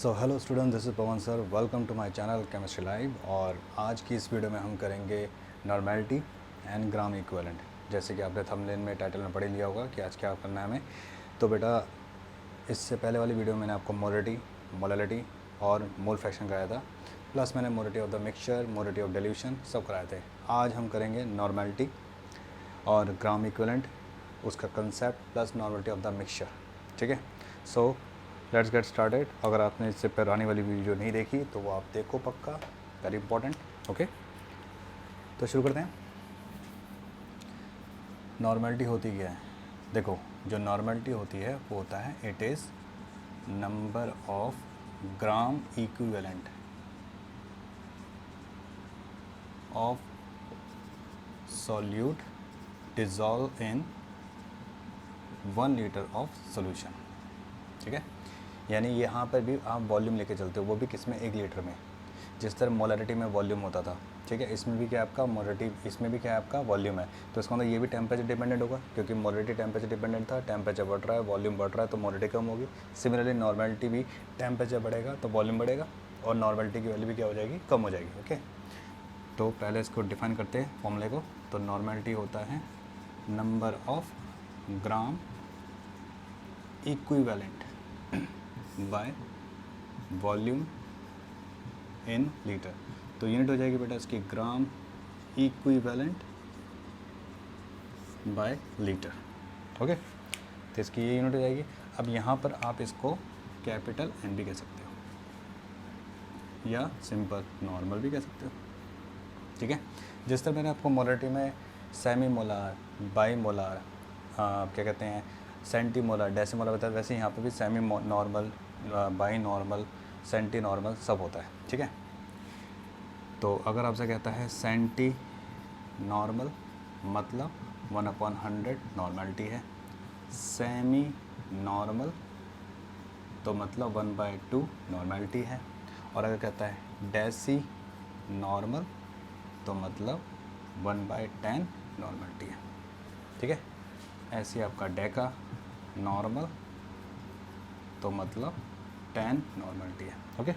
So hello student, this is Pavan sir. Welcome to my channel chemistry live. और आज की इस वीडियो में हम करेंगे नॉर्मेलिटी एंड ग्राम इक्विवेलेंट। जैसे कि आपने थंबनेल में टाइटल में पढ़ लिया होगा कि आज क्या करना है हमें। तो बेटा, इससे पहले वाली वीडियो में मैंने आपको मोलरिटी, मोलैलिटी और मोल फ्रैक्शन कराया था, प्लस मैंने molarity of the mixture, molarity of dilution सब कराए थे। आज हम करेंगे नॉर्मेलिटी और ग्राम इक्विवेलेंट, उसका concept plus normality of the mixture. ठीक है, सो लेट्स गेट स्टार्टेड। अगर आपने इससे पुरानी वाली वीडियो नहीं देखी तो वो आप देखो पक्का, वेरी इंपॉर्टेंट। ओके, तो शुरू करते हैं। नॉर्मेलिटी होती क्या है? देखो, जो नॉर्मेलिटी होती है वो होता है it is number of gram equivalent of solute dissolve in 1 litre of solution. ठीक है, यानी यहाँ पर भी आप वॉल्यूम लेके चलते हो, वो भी किस में, 1 लीटर में। जिस तरह मोलरिटी में वॉल्यूम होता था, ठीक है, इसमें भी क्या आपका मोलरिटी, इसमें भी क्या आपका वॉल्यूम है। तो इसका मतलब ये भी टेम्परेचर डिपेंडेंट होगा, क्योंकि मोलरिटी टेम्परेचर डिपेंडेंट था। टेम्परेचर बढ़ रहा है, वॉल्यूम बढ़ रहा है, तो मोलरिटी कम होगी। सिमिलरली नॉर्मेलिटी भी टेम्परेचर बढ़ेगा तो वॉल्यूम बढ़ेगा, और नॉर्मेलिटी की वैल्यू भी क्या हो जाएगी, कम हो जाएगी। ओके, तो पहले इसको डिफाइन करते हैं फॉर्मूले को। तो नॉर्मेलिटी होता है number of gram equivalent by volume in litre. तो यूनिट हो जाएगी बेटा इसकी gram equivalent by litre. Okay, तो इसकी ये यूनिट हो जाएगी। अब यहाँ पर आप इसको कैपिटल एन भी कह सकते हो या सिंपल नॉर्मल भी कह सकते हो। ठीक है, जिस तरह मैंने आपको मोलरिटी में सेमी मोलार, बाई मोलार, क्या कहते हैं, सेंटी मोलार, डेसीमोलार बताया, वैसे यहाँ पर भी semi normal, bi normal, centi normal सब होता है। ठीक है, तो अगर आपसे कहता है सेंटी नॉर्मल मतलब 1/100 नॉर्मेलिटी है। सेमी नॉर्मल तो मतलब 1/2 नॉर्मेलिटी है। और अगर कहता है डेसी नॉर्मल तो मतलब 1/10 नॉर्मेलिटी है। ठीक है, ऐसे आपका डेका नॉर्मल तो मतलब 10 नॉर्मेलिटी है। ओके,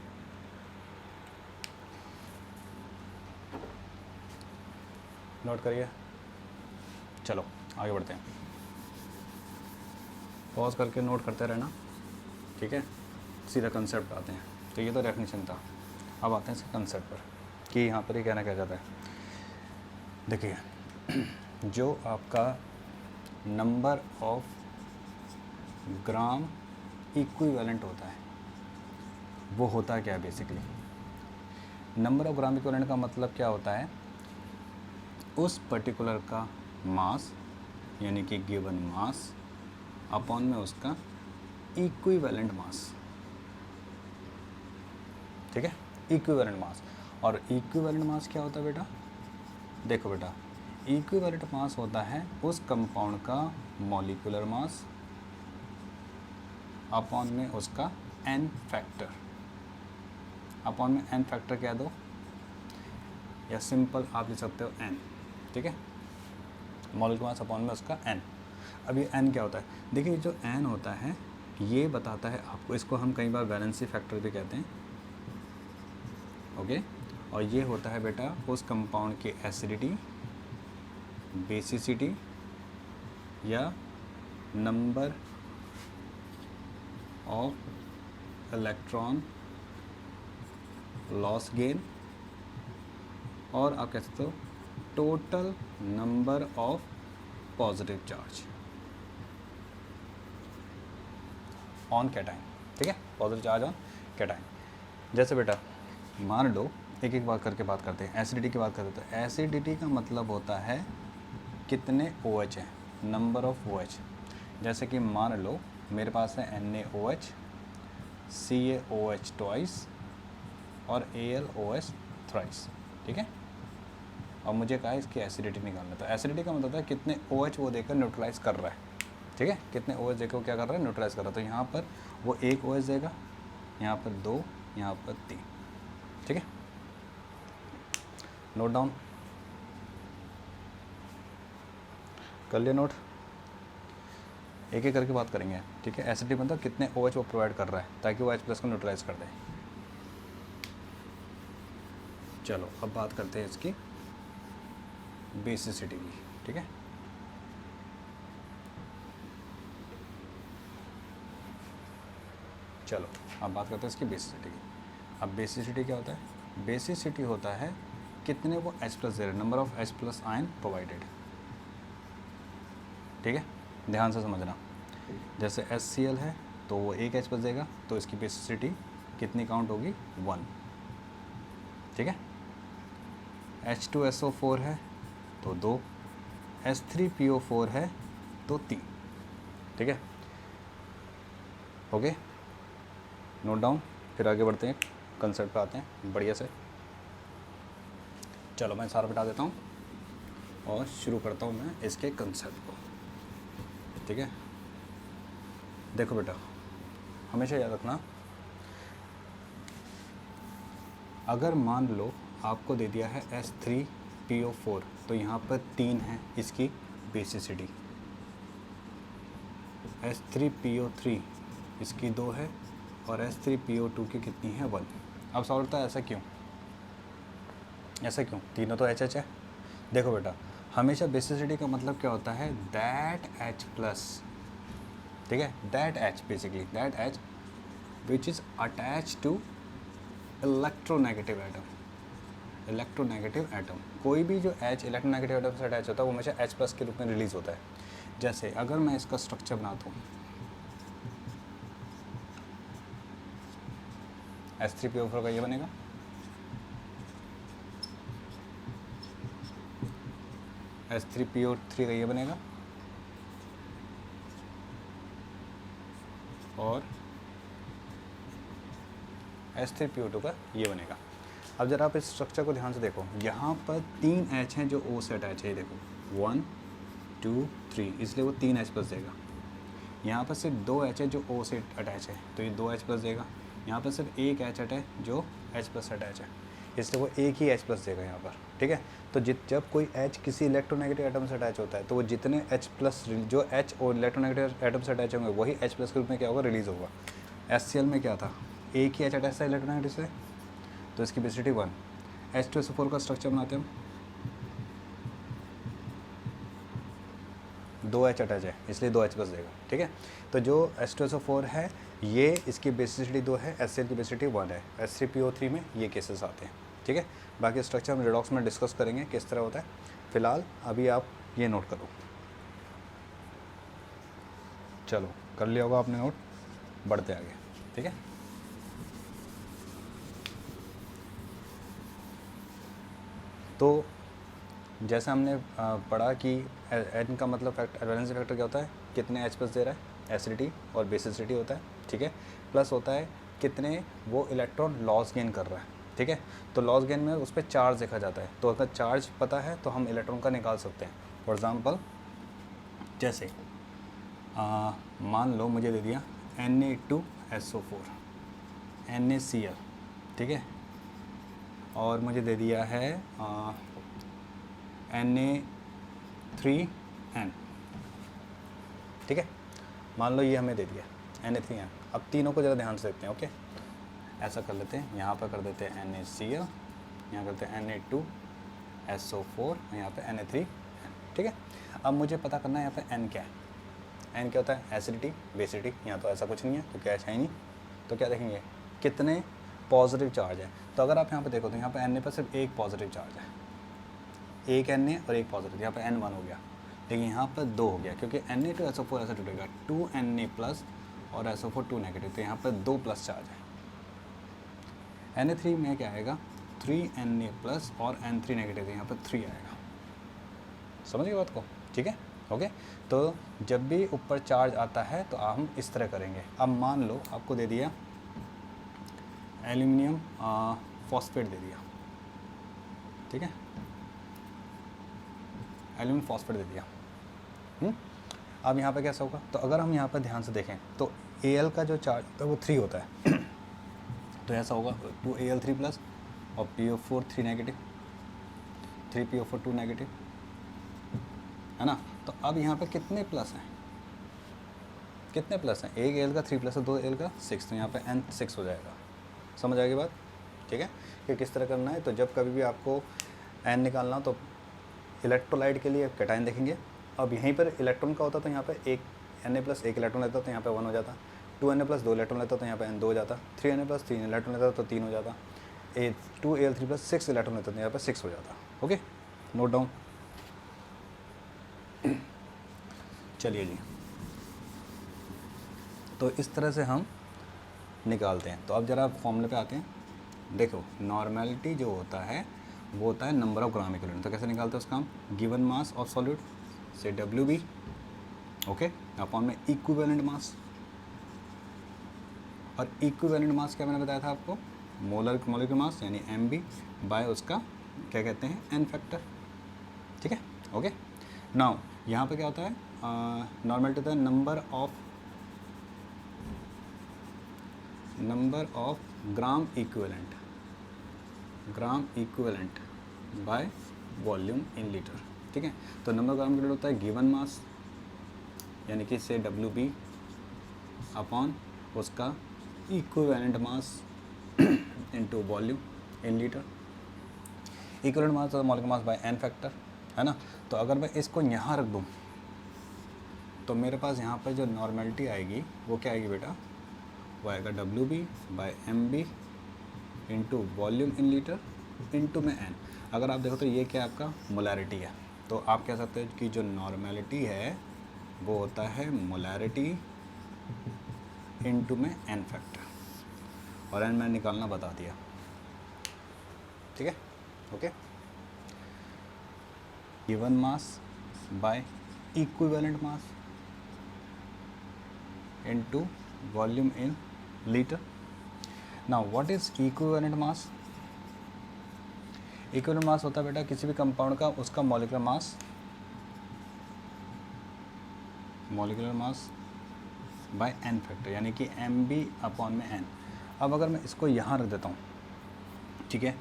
नोट करिए। चलो आगे बढ़ते हैं, पॉज करके नोट करते रहना। ठीक है, सीधा कंसेप्ट आते हैं। तो ये तो डेफिनेशन था, अब आते हैं इसके कंसेप्ट पर कि यहाँ पर ही कहना क्या चाहता है। देखिए, जो आपका नंबर ऑफ ग्राम इक्विवेलेंट होता है वो होता क्या है basically. Number of gram equivalent का मतलब क्या होता है, उस पर्टिकुलर का मास यानी कि गिवन मास अपॉन में उसका इक्विवेलेंट मास। ठीक है, इक्विवेलेंट मास। और इक्विवेलेंट मास क्या होता है बेटा, देखो बेटा, इक्विवेलेंट मास होता है उस कंपाउंड का मॉलिक्यूलर मास अपॉन में उसका एन फैक्टर। अपॉन में एन फैक्टर क्या दो, या सिंपल आप लिख सकते हो एन। ठीक है, मॉलिक्यूलर मास अपॉन में उसका एन। अब ये एन क्या होता है, देखिए जो एन होता है ये बताता है आपको, इसको हम कई बार वैलेंसी फैक्टर भी कहते हैं। ओके, और ये होता है बेटा उस कंपाउंड की एसिडिटी, बेसिसिटी या number of electron loss gain, और आप कह सकते हो total number of positive charge on cation. ठीक है, पॉजिटिव चार्ज ऑन कैटाइन। जैसे बेटा मान लो, एक एक बार करके बात करते हैं, एसिडिटी की बात करते हैं। तो एसिडिटी का मतलब होता है कितने OH हैं, नंबर ऑफ OH। जैसे कि मान लो मेरे पास है NaOH, CaOH ट्वाइस और AlOH थ्राइस। ठीक है, और मुझे कहा इसकी एसिडिटी निकालना। तो एसिडिटी का मतलब है कितने OH वो देकर न्यूट्रलाइज कर रहा है। ठीक है, कितने OH देकर वो क्या कर रहा है, न्यूट्रलाइज कर रहा है। तो यहाँ पर वो 1 OH देगा, यहाँ पर 2, यहाँ पर 3। ठीक है, नोट डाउन कर लिया नोट। एक एक करके बात करेंगे, ठीक है। एसिडिटी मतलब कितने OH वो प्रोवाइड कर रहा है ताकि वो H+ को न्यूट्रलाइज कर दे। चलो अब बात करते हैं इसकी बेसिसिटी की, ठीक है। चलो अब बात करते हैं इसकी बेसिसिटी की। अब बेसिसिटी क्या होता है? बेसिसिटी होता है कितने वो H+ दे रहे, number of H+ ion provided, ठीक है। ध्यान से समझना, जैसे HCl है तो वो एक H+ देगा, तो इसकी बेसिसिटी कितनी काउंट होगी? 1, ठीक है। H2SO4 है तो 2, H3PO4 है तो 3, ठीक है। Okay, note down. फिर आगे बढ़ते हैं, कंसेप्ट पे आते हैं बढ़िया से। चलो मैं सारा बता देता हूँ और शुरू करता हूँ मैं इसके कंसेप्ट को, ठीक है। देखो बेटा, हमेशा याद रखना, अगर मान लो आपको दे दिया है H3PO4 तो यहाँ पर 3 है इसकी बेसिसिटी, H3PO3 इसकी 2 है और H3PO2 की कितनी है? 1। अब सवाल होता है ऐसा क्यों, ऐसा क्यों? तीनों तो HH है। देखो बेटा, हमेशा बेसिसिटी का मतलब क्या होता है? दैट H+, ठीक है, that H basically, that H which is attach to electronegative atom. Electronegative atom, कोई भी जो H इलेक्ट्रोनेगेटिव एटम से अटैच होता है वो हमेशा H+ के रूप में रिलीज होता है। जैसे अगर मैं इसका स्ट्रक्चर बनाता हूँ, H3PO4 का ये बनेगा, H3PO3 का ये बनेगा और H3PO2 का ये बनेगा। अब जरा आप इस स्ट्रक्चर को ध्यान से देखो, यहाँ पर 3 H हैं जो O से अटैच है, देखो 1 2 3, इसलिए वो 3 H+ देगा। यहाँ पर सिर्फ 2 H है जो O से अटैच है तो ये 2 H+ देगा। यहाँ पर सिर्फ एक H है जो H+ अटैच है, इसलिए वो एक ही H+ देगा यहाँ पर, ठीक है। तो जब कोई H किसी इलेक्ट्रोनेगेटिव एटम से अटैच होता है तो वो जितने H+ जो H और इलेक्ट्रोनेगेटिव एटम से अटैच होंगे वही H+ के रूप में क्या होगा? रिलीज़ होगा। HCl में क्या था? एक ही H अटैच था इलेक्ट्रोनेगेटिव से, तो इसकी बेसिसिटी 1। H2SO4 का स्ट्रक्चर बनाते हैं हम, 2 H अटैच है इसलिए 2 H+ देगा, ठीक है। तो जो H2SO4 है ये इसकी बेसिसिटी 2 है, HCl की बेसिसिटी 1 है। H3PO3 में ये केसेस आते हैं, ठीक है। बाकी स्ट्रक्चर हम रिडॉक्स में डिस्कस करेंगे किस तरह होता है। फिलहाल अभी आप ये नोट करो। चलो कर लिया होगा आपने नोट, बढ़ते आगे, ठीक है। तो जैसे हमने पढ़ा कि एन का मतलब वैलेंसी फैक्टर क्या होता है? कितने H+ दे रहा है, एसिडिटी और बेसिसिटी होता है, ठीक है। प्लस होता है कितने वो इलेक्ट्रॉन लॉस गेन कर रहा है, ठीक है। तो लॉस गेन में उस पर चार्ज देखा जाता है, तो अगर चार्ज पता है तो हम इलेक्ट्रॉन का निकाल सकते हैं। फॉर एग्ज़ाम्पल जैसे मान लो मुझे दे दिया Na2SO4 NaCl, ठीक है, और मुझे दे दिया है Na3N, ठीक है। मान लो ये हमें दे दिया Na3N। अब तीनों को ज़रा ध्यान से देखते हैं, ओके। ऐसा कर लेते हैं, यहाँ पर कर देते हैं NaCl, यहाँ करते हैं Na2SO4, यहाँ पे Na3N, ठीक है। अब मुझे पता करना है यहाँ पे N क्या है। N क्या होता है? एसिडिटी, बेसिडिटी। यहाँ तो ऐसा कुछ नहीं है क्योंकि H है ही नहीं, तो क्या देखेंगे? कितने पॉजिटिव चार्ज है। तो अगर आप यहाँ पे देखो तो यहाँ पे Na पर सिर्फ एक पॉजिटिव चार्ज है, एक Na और एक पॉजिटिव, यहाँ पे N1 हो गया, लेकिन यहाँ पर 2 हो गया क्योंकि Na2SO4 ऐसा टूटेगा 2 Na+ और SO4 2 नेगेटिव, तो यहाँ पर 2+ चार्ज है। Na3 में क्या आएगा? 3 Na+ और N3 नेगेटिव, तो यहाँ पर 3 आएगा। समझ गए बात को, ठीक है, ओके। तो जब भी ऊपर चार्ज आता है तो हम इस तरह करेंगे। अब मान लो आपको दे दिया एल्यूमिनियम फॉस्फेट दे दिया, ठीक है, एल्यूमिनियम फॉस्फेट दे दिया। अब यहाँ पे कैसा होगा? तो अगर हम यहाँ पर ध्यान से देखें तो Al का जो चार्ज होता है वो 3 होता है तो ऐसा होगा 2Al3+ और PO4 3 नेगेटिव, 3PO4 2 नेगेटिव, है ना। तो अब यहाँ पे कितने प्लस हैं? कितने प्लस हैं, एक एल का 3 प्लस है, 2 एल का 6, तो यहाँ पे n 6 हो जाएगा। समझ आएगी बात, ठीक है, कि किस तरह करना है। तो जब कभी भी आपको n निकालना हो तो इलेक्ट्रोलाइट के लिए कैटायन देखेंगे। अब यहीं पर इलेक्ट्रॉन का होता तो यहाँ पे एक Na प्लस 1 इलेक्ट्रॉन लेता तो यहाँ पे 1 हो जाता, 2Na प्लस 2 इलेक्ट्रॉन लेता तो यहाँ पे n 2 हो जाता, 3Na प्लस 3 इलेक्ट्रॉन लेता तो 3 हो जाता, 2Al3 प्लस 6 इलेक्ट्रॉन लेता तो यहाँ पे 6 हो जाता। Okay, note down. चलिए जी, तो इस तरह से हम निकालते हैं। तो अब ज़रा फॉर्मूले पे आते हैं। देखो, नॉर्मेलिटी जो होता है वो होता है नंबर ऑफ ग्राम इक्विवेलेंट। तो कैसे निकालते हैं उसका हम, गिवन मास ऑफ सॉल्यूट से WB, ओके, अपॉन में इक्विवेलेंट मास। और इक्विवेलेंट मास क्या मैंने बताया था आपको, मोलर मास यानी MB बाय उसका क्या कहते हैं, n फैक्टर, ठीक है, ओके। नाउ यहाँ पे क्या होता है, नॉर्मेलिटी होता है number of gram equivalent by volume in litre, ठीक है। तो नंबर ग्राम इक्विवेलेंट होता है गिवन मास यानी कि से WB अपॉन उसका equivalent mass into volume in litre. Equivalent mass और molecular mass by n factor, है ना। तो अगर मैं इसको यहाँ रख दूँ तो मेरे पास यहाँ पर जो नॉर्मेलिटी आएगी वो क्या आएगी बेटा, वो आएगा WB by MB into volume in litre into में n। अगर आप देखो तो ये क्या आपका मोलैरिटी है, तो आप कह सकते हैं कि जो नॉर्मेलिटी है वो होता है मोलैरिटी इंटू में n फैक्टर, और n मैंने निकालना बता दिया, ठीक है, okay. Given mass by equivalent mass into volume in litre. Now what is equivalent mass? Equivalent mass होता है बेटा किसी भी कंपाउंड का उसका molecular mass by n factor, यानी कि MB अपॉन में n। अब अगर मैं इसको यहाँ रख देता हूँ, ठीक है,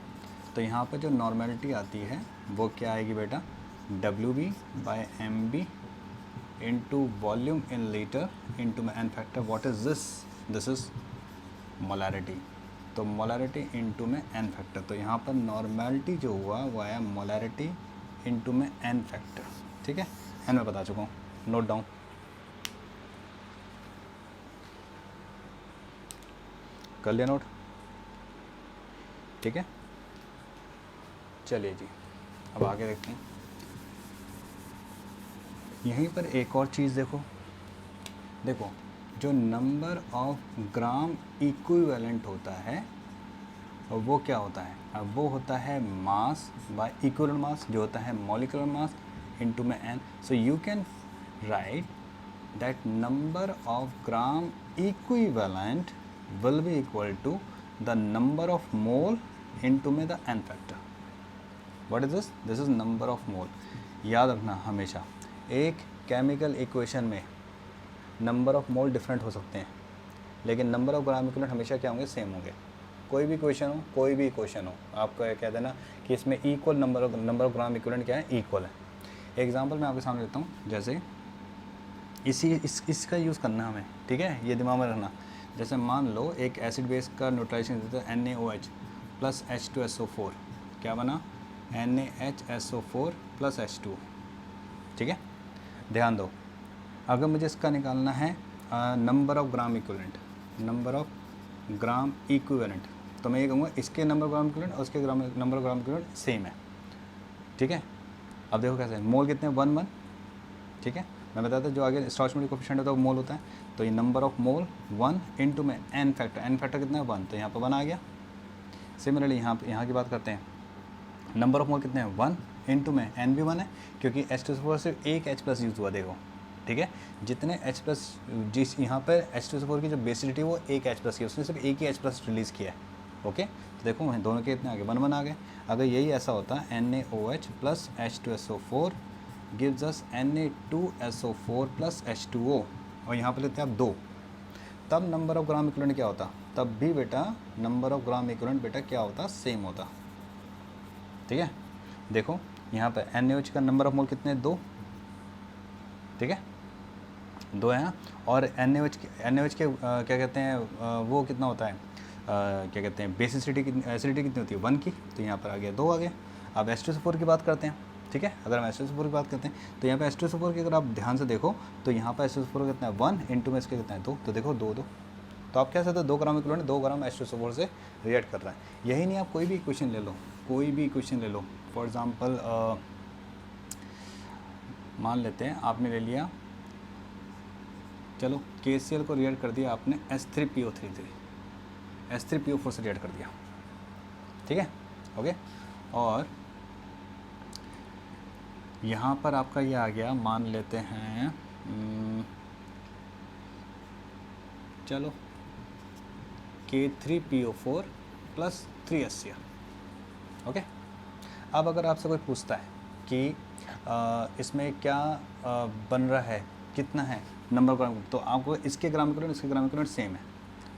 तो यहाँ पर जो नॉर्मेलिटी आती है वो क्या आएगी बेटा, WB by MB into volume in litre into में n factor. What is this is molarity. तो मोलैरिटी इंटू में n फैक्टर, तो यहाँ पर नॉर्मेलिटी जो हुआ वो आया मोलैरिटी इंटू में n फैक्टर, ठीक है। n मैं बता चुका हूँ, नोट डाउन। कर लिया नोट, ठीक है। चलिए जी, अब आगे देखते हैं। यहीं पर एक और चीज़ देखो, जो नंबर ऑफ ग्राम इक्विवेलेंट होता है वो क्या होता है, अब वो होता है मास बाय इक्विवेलेंट मास जो होता है मॉलिक्यूलर मास इनटू में n। So you can write that number of gram equivalent will be equal to the number of mole into में the n factor। what is this? this is number of mole। याद रखना हमेशा, एक chemical equation में number of mole different हो सकते हैं लेकिन नंबर ऑफ ग्राम इक्विवेलेंट हमेशा क्या होंगे, सेम होंगे। कोई भी क्वेश्चन हो आपको कह देना कि इसमें equal number of gram equivalent क्या है, इक्वल है। एग्जांपल मैं आपके सामने देता हूँ, जैसे इसका यूज़ करना हमें, ठीक है, ये दिमाग में रखना। जैसे मान लो एक एसिड बेस का न्यूट्रलाइजेशन देता है NaOH प्लस H2SO4, क्या बना, NaHSO4 प्लस H2, ठीक है। ध्यान दो, अगर मुझे इसका निकालना है नंबर ऑफ ग्राम इक्विवेलेंट, तो मैं ये कहूँगा इसके नंबर ऑफ ग्राम इक्विवेलेंट और उसके number of gram equivalent same है, ठीक है। अब देखो कैसे, मोल कितने, 1 1, ठीक है। मैं बताता जो आगे स्टॉइचमेटिक कोएफिशिएंट होता है वो मोल होता है, तो ये नंबर ऑफ मोल 1 इंटू में n फैक्टर कितना है, 1, तो यहाँ पर 1 आ गया। सिमिलरली यहाँ की बात करते हैं, नंबर ऑफ मोल कितने हैं, 1 इंटू में n भी 1 है क्योंकि H2SO4 सिर्फ एक H प्लस यूज़ हुआ, देखो, ठीक है। जितने H प्लस जिस यहाँ पर H2SO4 की जो बेसिडिटी वो एक H प्लस की, उसने सिर्फ एक ही H प्लस रिलीज़ किया है, ओके। तो देखो वहीं दोनों के इतने आगे 1 1 आ गए। अगर यही ऐसा होता NaOH plus H2SO4 gives us Na2SO4 plus H2O और यहाँ पर लेते हैं आप 2, तब नंबर ऑफ ग्राम इक्विवेलेंट क्या होता, तब भी बेटा नंबर ऑफ ग्राम इक्विवेलेंट बेटा क्या होता, सेम होता, ठीक है। देखो यहाँ पर NaOH का नंबर ऑफ मोल कितने, 2, ठीक है। 2 है। और NaOH के क्या कहते हैं वो कितना होता है क्या कहते हैं बेसिसिटी एसिडिटी कितनी होती है 1 की, तो यहाँ पर आ गया 2 आ गया। अब H2SO4 की बात करते हैं, ठीक है। अगर हम H2SO4 की बात करते हैं तो यहाँ पे H2SO4 की अगर आप ध्यान से देखो तो यहाँ पर H2SO4 कितना है 1, इंटू में इसके कितना है 2, तो देखो 2 2, तो आप कह सकते हो 2 ग्राम इक्विवेलेंट 2 ग्राम H2SO4 से रिएक्ट कर रहा है। यही नहीं, आप कोई भी इक्वेशन ले लो, कोई भी इक्वेशन ले लो। फॉर एग्ज़ाम्पल मान लेते हैं आपने ले लिया, चलो KCl को रिएक्ट कर दिया आपने H3PO3 से, H3PO4 से रिएक्ट कर दिया, ठीक है, ओके। और यहाँ पर आपका ये आ गया, मान लेते हैं चलो K3PO4 प्लस 3HCl, ओके। अब अगर आपसे कोई पूछता है कि इसमें क्या बन रहा है, कितना है नंबर ग्राम, तो आपको इसके ग्राम इक्विवेलेंट इसके ग्राम इक्विवेलेंट सेम है,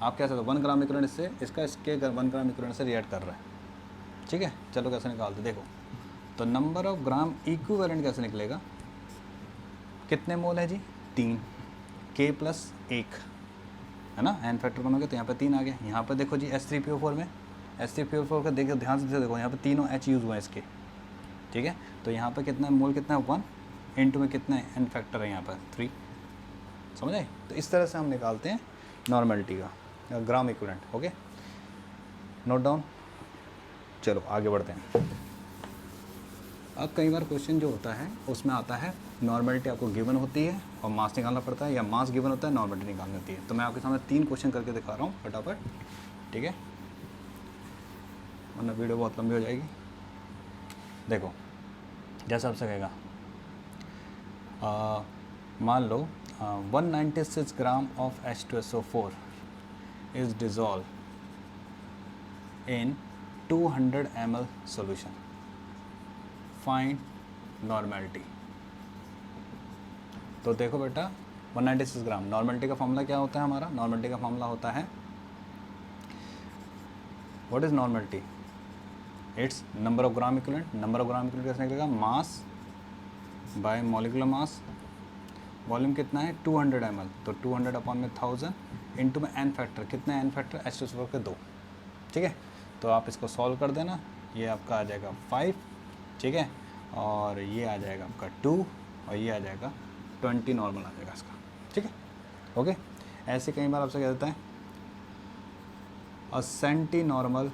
आप कह सकते हो 1 ग्राम इक्विवेलेंट से इसका इसके 1 ग्राम इक्विवेलेंट से रिएक्ट कर रहा है, ठीक है। चलो कैसे निकालते देखो, तो नंबर ऑफ ग्राम इक्विवेलेंट कैसे निकलेगा, कितने मोल है जी 3, K प्लस 1 है ना, एन फैक्टर बनोगे तो यहाँ पे 3 आ गया। यहाँ पर देखो जी H3PO4 में H3PO4 का देखो ध्यान से देखो, यहाँ पे तीनों H यूज़ हुआ है इसके, ठीक है। तो यहाँ पर कितना मोल कितना है 1, इंटू में कितना है एन फैक्टर है यहाँ पर 3, समझ आए। तो इस तरह से हम निकालते हैं नॉर्मलिटी का gram equivalent, okay, note down. चलो आगे बढ़ते हैं। अब कई बार क्वेश्चन जो होता है उसमें आता है नॉर्मलिटी आपको गिवन होती है और मास निकालना पड़ता है, या मास गिवन होता है नॉर्मलिटी निकालनी होती है। तो मैं आपके सामने 3 क्वेश्चन करके दिखा रहा हूँ फटाफट, ठीक है, वरना वीडियो बहुत लंबी हो जाएगी। देखो जैसा आपसे कहेगा मान लो 196 gram of H2SO4 is dissolve in 200 ml solution, find normality. तो देखो बेटा 196 ग्राम, नॉर्मलिटी का फॉर्मूला क्या होता है हमारा, नॉर्मलिटी का फॉर्मूला होता है, what is normality, it's number of gram equivalent. Number of gram equivalent कैसे निकलेगा, mass by molecular mass, volume कितना है 200 ml, तो 200 अपॉन में 1000 इंटू में एन फैक्टर, कितना है एन फैक्टर H2SO4 के 2, ठीक है। तो आप इसको सॉल्व कर देना, ये आपका आ जाएगा 5, ठीक है, और ये आ जाएगा आपका 2, और ये आ जाएगा 20 नॉर्मल आ जाएगा इसका, ठीक है, ओके। ऐसे कई बार आपसे कह देता है a centi normal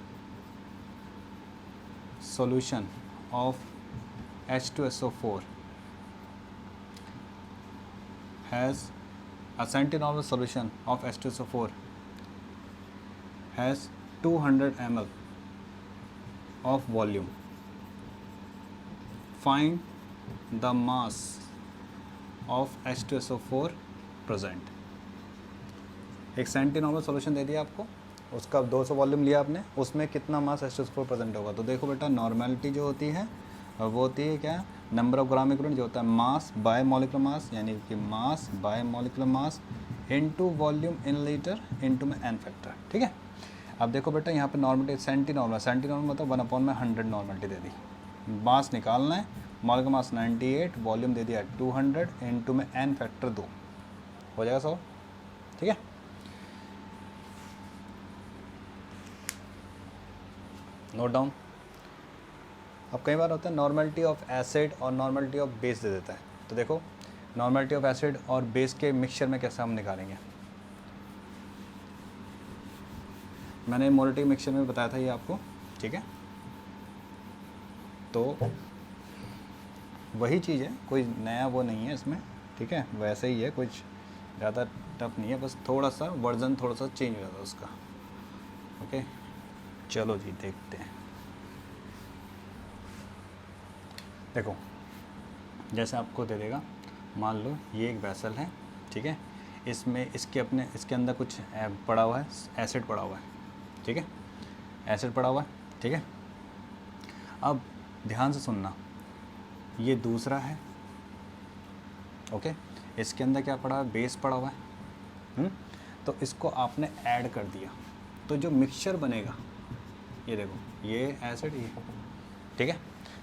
solution of H2SO4 has a centinormal solution of H2SO4 has 200 ml of volume. Find the mass of H2SO4 present. एक सेंटीनॉर्मल सॉल्यूशन दे दिया आपको, उसका 200 वॉल्यूम लिया आपने, उसमें कितना मास H2SO4 प्रेजेंट होगा। तो देखो बेटा नॉर्मलिटी जो होती है वो होती है क्या, नंबर ऑफ ग्राम इक्विवेलेंट जो होता है मास बाय मॉलिक्यूलर मास, यानी कि mass by molecular mass into volume in litre into में एन फैक्टर, ठीक है। अब देखो बेटा यहाँ पे नॉर्मलिटी सेंटीनॉर्मल मतलब 1/100 नॉर्मलिटी दे दी, मास निकालना है, मॉलिक्यूलर मास 98, वॉल्यूम दे दिया 200 इंटू में एन फैक्टर 2, हो जाएगा 100, ठीक है। Note down. अब कई बार होता है नॉर्मलिटी ऑफ एसिड और नॉर्मलिटी ऑफ बेस दे देता है, तो देखो नॉर्मलिटी ऑफ एसिड और बेस के मिक्सचर में कैसे हम निकालेंगे, मैंने मोलरिटी मिक्सचर में बताया था ये आपको, ठीक है। तो वही चीज़ है, कोई नया वो नहीं है इसमें, ठीक है, वैसे ही है, कुछ ज़्यादा टफ नहीं है, बस थोड़ा सा वर्जन थोड़ा सा चेंज हो जाता है उसका, ओके। चलो जी देखते हैं। देखो जैसे आपको दे देगा, मान लो ये एक वैसल है, ठीक है, इसमें इसके अंदर कुछ पड़ा हुआ है, एसिड पड़ा हुआ है, ठीक है, एसिड पड़ा हुआ है, ठीक है। अब ध्यान से सुनना, ये दूसरा है, ओके, इसके अंदर क्या पड़ा है, बेस पड़ा हुआ है, तो इसको आपने ऐड कर दिया, तो जो मिक्सचर बनेगा ये देखो, ये एसिड ये, ठीक है।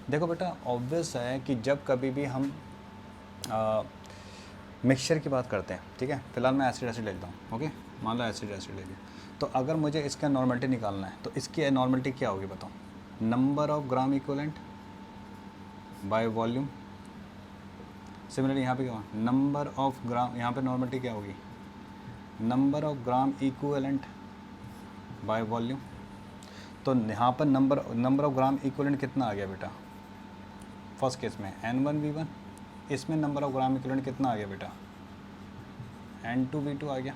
देखो बेटा ऑब्वियस है कि जब कभी भी हम मिक्सचर की बात करते हैं, ठीक है। फिलहाल मैं एसिड एसिड लेता हूँ, ओके। मान लो एसिड एसिड ले लिया, तो अगर मुझे इसका नॉर्मलिटी निकालना है तो इसकी नॉर्मलिटी क्या होगी बताओ? Number of gram equivalent by volume. Similarly यहाँ पे क्या होगा? नंबर ऑफ ग्राम, यहाँ पे नॉर्मलिटी क्या होगी? Number of gram equivalent by volume. तो यहाँ पर नंबर ऑफ ग्राम इक्विवेलेंट कितना आ गया बेटा? फर्स्ट केस में N1V1, इसमें नंबर ऑफ ग्राम इक्विवेलेंट कितना आ गया बेटा? N2V2 आ गया।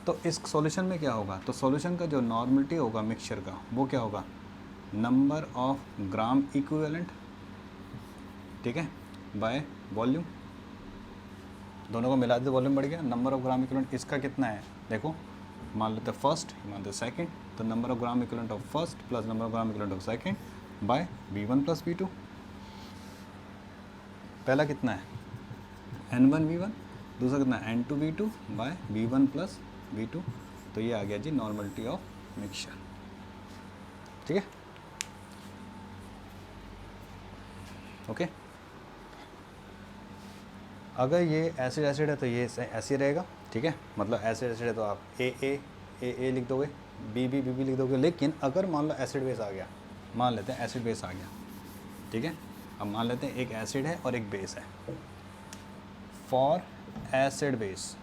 तो इस सॉल्यूशन में क्या होगा? तो सॉल्यूशन का जो नॉर्मलिटी होगा मिक्सचर का वो क्या होगा? नंबर ऑफ ग्राम इक्विवेलेंट, ठीक है, बाय वॉल्यूम। दोनों को मिला दे वॉल्यूम बढ़ गया। नंबर ऑफ ग्राम इक्विवेलेंट इसका कितना है देखो, मान लेते फर्स्ट, मान लेते सेकंड, तो number of gram equivalent of first plus number of gram equivalent of second by V1 plus V2। पहला कितना है? N1V1, दूसरा कितना है? N2V2 bye V1 plus V2। तो ये आ गया जी नॉर्मलिटी ऑफ मिक्सचर, ठीक है, ओके। अगर ये एसिड एसिड है तो ये ऐसे रहेगा, ठीक है, मतलब एसिड एसिड है तो आप ए लिख दोगे, बी लिख दोगे। लेकिन अगर मान लो एसिड बेस आ गया, मान लेते हैं एसिड बेस आ गया, ठीक है। अब मान लेते हैं एक एसिड है और एक बेस है। फॉर एसिड बेस,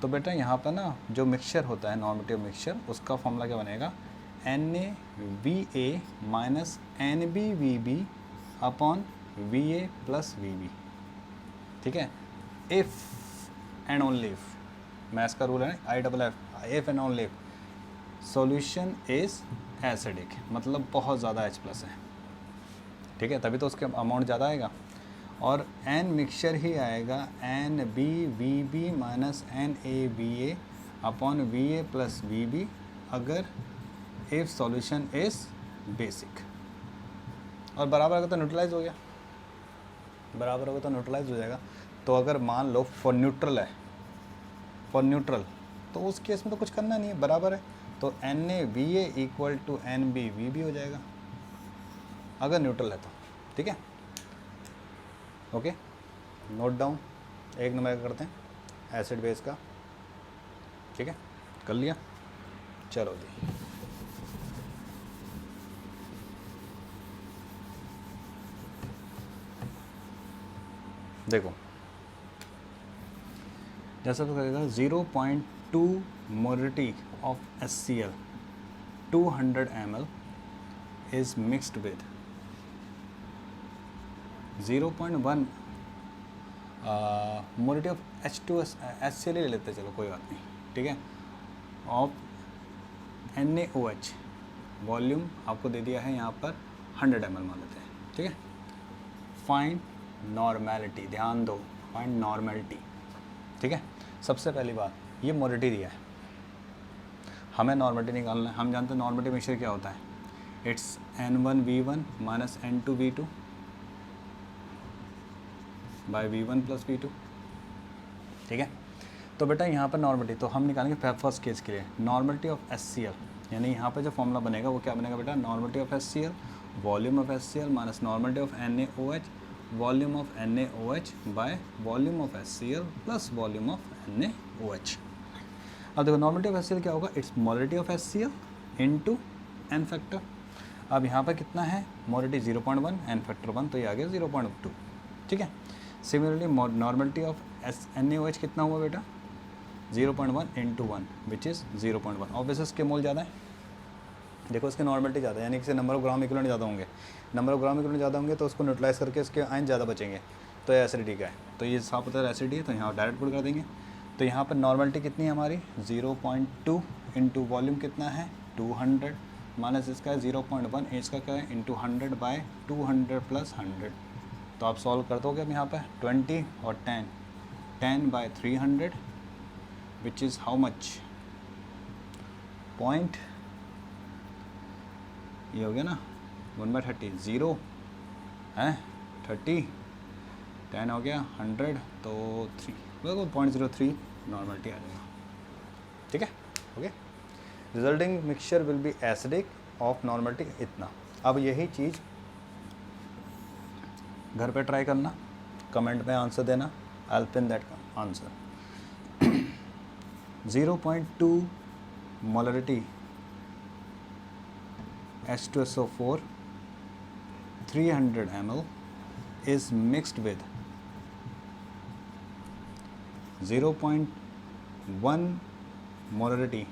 तो बेटा यहाँ पर ना जो मिक्सचर होता है नॉर्मेटिव मिक्सचर, उसका फॉर्मूला क्या बनेगा? NaVa minus NbVb upon Va plus Vb, ठीक है। If and only if, maths का रूल है IFF, if and only if solution is acidic, मतलब बहुत ज़्यादा H+ है, ठीक है, तभी तो उसके अमाउंट ज़्यादा आएगा। और N मिक्सचर ही आएगा NbVb minus NaVa upon Va plus Vb अगर इफ़ सॉल्यूशन इज़ बेसिक। और बराबर अगर तो न्यूट्रलाइज हो गया, बराबर होगा तो न्यूट्रलाइज हो जाएगा। तो अगर मान लो फॉर न्यूट्रल है, फॉर न्यूट्रल, तो उस केस में तो कुछ करना नहीं है, बराबर है, तो NaVa इक्वल टू NbVb हो जाएगा अगर न्यूट्रल है तो, ठीक है, ओके। नोट डाउन, एक नंबर करते हैं एसिड बेस का, ठीक है, कर लिया, चलो जी। देखो जैसा तो करेगा 0.2 molarity of HCl 200 ml is mixed with 0.1 molarity of H2S HCl ले लेते हैं, चलो कोई बात नहीं, ठीक है, ऑफ NaOH। वॉल्यूम आपको दे दिया है यहाँ पर 100 ml मान लेते हैं, ठीक है। फाइंड नॉर्मेलिटी, ध्यान दो, फाइंड नॉर्मेलिटी, ठीक है। सबसे पहली बात, ये मोलरिटी दिया है, हमें नॉर्मेलिटी निकालना है। हम जानते हैं नॉर्मेलिटी मिक्सचर क्या होता है, it's N1V1 minus N2V2 bye V1 plus V2, ठीक है। तो बेटा यहाँ पर नॉर्मेलिटी तो हम निकालेंगे फर्स्ट केस के लिए नॉर्मेलिटी ऑफ HCl, यानी यहाँ पर जो फॉर्मूला बनेगा वो क्या बनेगा बेटा? Normality of HCl volume of HCl minus normality of NaOH volume of NaOH by volume of HCl plus volume of NaOH। अब देखो नॉर्मेलिटी ऑफ HCl क्या होगा? It's molarity of HCl into n factor. अब यहाँ पर कितना है? Molarity 0.1 n factor 1, तो ये आ गया 0.2, ठीक है। सिमिलरली नॉर्मेलिटी ऑफ NaOH कितना हुआ बेटा? 0.1 इंटू 1 विच इज़ 0.1। ऑब्वियसली इसके मोल ज़्यादा है, देखो इसके नॉर्मेलिटी ज़्यादा है, यानी कि नंबर ऑफ ग्राम इक्विवेलेंट ज़्यादा होंगे, नंबर ऑफ ग्राम इक्विवेलेंट ज़्यादा होंगे तो उसको न्यूट्रलाइज करके इसके आयन ज़्यादा बचेंगे, तो ये एसिडिटी का है, तो ये साफ पता है एसिडिटी है, तो यहाँ डायरेक्ट पुट कर देंगे। तो यहाँ पर नॉर्मेलिटी कितनी है हमारी? 0.2 इंटू वॉल्यूम कितना है? 200 माइनस इसका है 0.1, इसका क्या है? Into 100 by 200 plus 100। तो आप सॉल्व कर दोगे अब यहाँ पर 20 और 10 by 300 which is how much? Point, ये हो गया ना 1/30, 0 है 30, 10 हो गया 100, तो 3 बिल्कुल 0.03 नॉर्मलिटी आ जाएगा, ठीक है, okay. Resulting mixture will be acidic of normality इतना। अब यही चीज़ घर पे ट्राई करना, कमेंट में आंसर देना, I'll pin that answer. 0.2 molarity H2SO4 300 ml is mixed with 0.1 molarity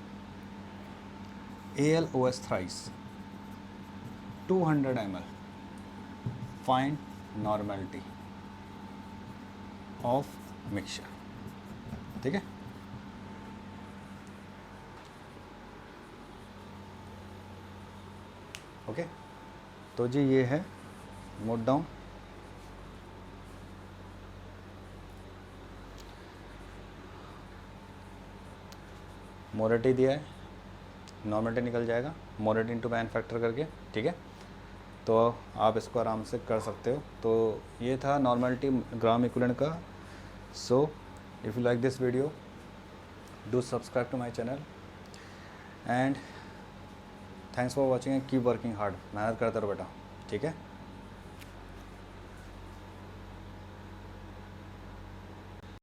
AlOS thrice 200 ml. Find normality of mixture. ठीक है? ओके, तो जी ये है नोट डाउन. मोरेटी दिया है, नॉर्मलिटी निकल जाएगा, मोरेटी इंटू मैन फैक्टर करके. ठीक है, तो आप इसको आराम से कर सकते हो. तो ये था नॉर्मलिटी ग्राम इक्विवेलेंट का. So if you like this video, do subscribe to my channel and thanks for watching and keep working hard. मेहनत करते रहो बेटा. ठीक है.